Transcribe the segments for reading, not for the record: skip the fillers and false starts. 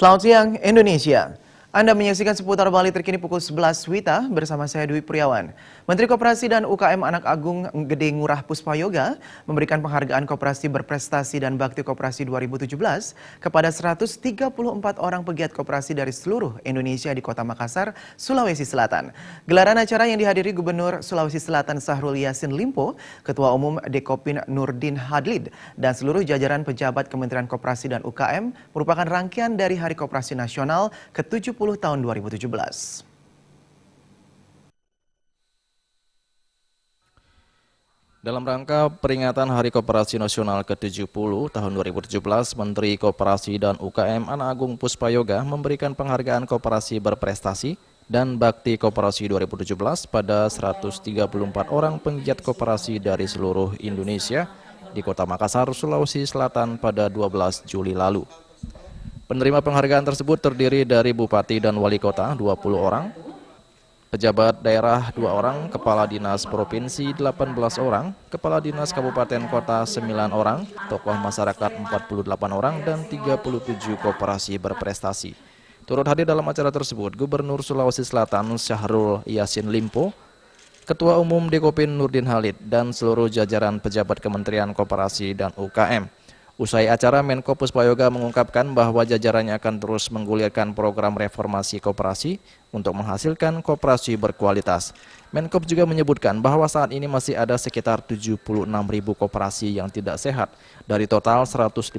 Selamat siang Indonesia. Anda menyaksikan seputar Bali terkini pukul 11 WITA bersama saya Dwi Priawan. Menteri Koperasi dan UKM Anak Agung Gede Ngurah Puspayoga memberikan penghargaan koperasi berprestasi dan bakti koperasi 2017 kepada 134 orang pegiat koperasi dari seluruh Indonesia di Kota Makassar, Sulawesi Selatan. Gelaran acara yang dihadiri Gubernur Sulawesi Selatan Syahrul Yassin Limpo, Ketua Umum Dekopin Nurdin Hadlid, dan seluruh jajaran pejabat Kementerian Koperasi dan UKM merupakan rangkaian dari Hari Koperasi Nasional ke-70 tahun 2017. Dalam rangka peringatan Hari Koperasi Nasional ke-70 tahun 2017, Menteri Koperasi dan UKM Anak Agung Puspayoga memberikan penghargaan koperasi berprestasi dan bakti koperasi 2017 pada 134 orang penggiat koperasi dari seluruh Indonesia di Kota Makassar, Sulawesi Selatan pada 12 Juli lalu. Penerima penghargaan tersebut terdiri dari Bupati dan Wali Kota 20 orang, pejabat daerah 2 orang, Kepala Dinas Provinsi 18 orang, Kepala Dinas Kabupaten Kota 9 orang, tokoh masyarakat 48 orang, dan 37 koperasi berprestasi. Turut hadir dalam acara tersebut Gubernur Sulawesi Selatan Syahrul Yassin Limpo, Ketua Umum Dekopin Nurdin Hadlid, dan seluruh jajaran pejabat Kementerian Koperasi dan UKM. Usai acara, Menko Puspayoga mengungkapkan bahwa jajarannya akan terus menggulirkan program reformasi koperasi untuk menghasilkan koperasi berkualitas. Menko juga menyebutkan bahwa saat ini masih ada sekitar 76.000 koperasi yang tidak sehat dari total 152.000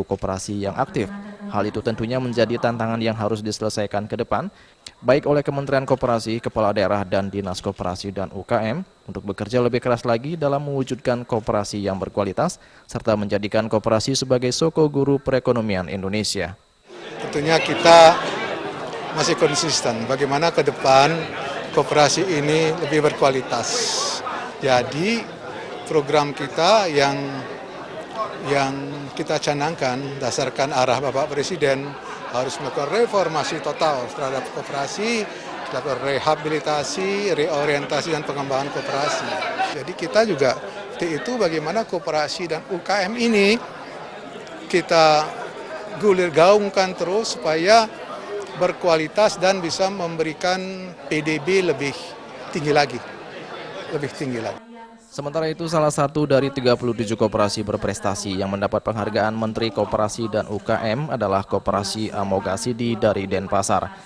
koperasi yang aktif. Hal itu tentunya menjadi tantangan yang harus diselesaikan ke depan, baik oleh Kementerian Koperasi, Kepala Daerah, dan Dinas Koperasi dan UKM untuk bekerja lebih keras lagi dalam mewujudkan koperasi yang berkualitas serta menjadikan koperasi sebagai soko guru perekonomian Indonesia. Tentunya kita masih konsisten bagaimana ke depan koperasi ini lebih berkualitas. Jadi program kita yang kita canangkan dasarkan arah Bapak Presiden harus melakukan reformasi total terhadap koperasi, melakukan rehabilitasi, reorientasi, dan pengembangan koperasi. Jadi kita juga itu bagaimana koperasi dan UKM ini kita gaungkan terus supaya berkualitas dan bisa memberikan PDB lebih tinggi lagi. Sementara itu, salah satu dari 37 koperasi berprestasi yang mendapat penghargaan Menteri Koperasi dan UKM adalah Koperasi Amogasidi dari Denpasar.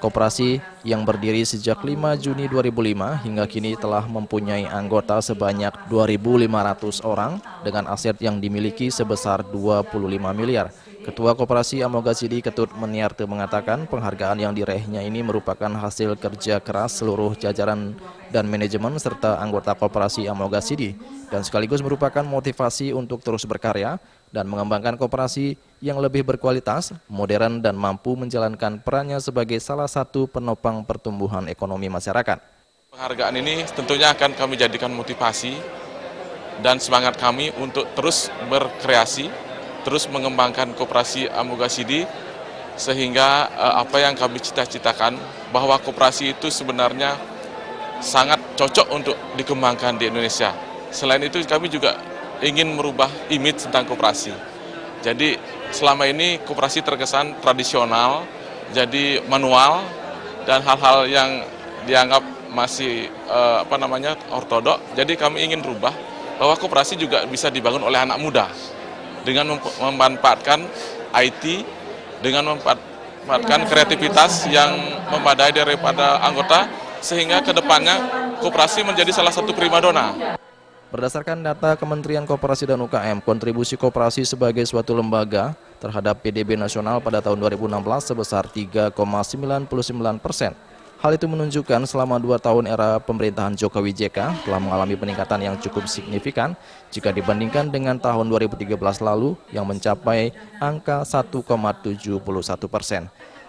Koperasi yang berdiri sejak 5 Juni 2005 hingga kini telah mempunyai anggota sebanyak 2.500 orang dengan aset yang dimiliki sebesar 25 miliar. Ketua Koperasi Amogasidi Ketut Meniarte mengatakan penghargaan yang diraihnya ini merupakan hasil kerja keras seluruh jajaran dan manajemen serta anggota Koperasi Amogasidi dan sekaligus merupakan motivasi untuk terus berkarya dan mengembangkan koperasi yang lebih berkualitas, modern, dan mampu menjalankan perannya sebagai salah satu penopang pertumbuhan ekonomi masyarakat. Penghargaan ini tentunya akan kami jadikan motivasi dan semangat kami untuk terus berkreasi, terus mengembangkan Koperasi Amogasidi sehingga apa yang kami cita-citakan bahwa koperasi itu sebenarnya sangat cocok untuk dikembangkan di Indonesia. Selain itu kami juga ingin merubah image tentang koperasi. Jadi selama ini koperasi terkesan tradisional, jadi manual dan hal-hal yang dianggap masih ortodok. Jadi kami ingin rubah bahwa koperasi juga bisa dibangun oleh anak muda dengan memanfaatkan IT, dengan memanfaatkan kreativitas yang memadai daripada anggota sehingga kedepannya koperasi menjadi salah satu primadona. Berdasarkan data Kementerian Koperasi dan UKM, kontribusi koperasi sebagai suatu lembaga terhadap PDB nasional pada tahun 2016 sebesar 3,99%. Hal itu menunjukkan selama 2 tahun era pemerintahan Jokowi JK telah mengalami peningkatan yang cukup signifikan jika dibandingkan dengan tahun 2013 lalu yang mencapai angka 1,71%.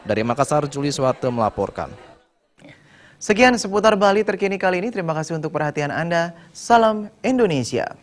Dari Makassar, Juli Swate melaporkan. Sekian seputar Bali terkini kali ini. Terima kasih untuk perhatian Anda. Salam Indonesia.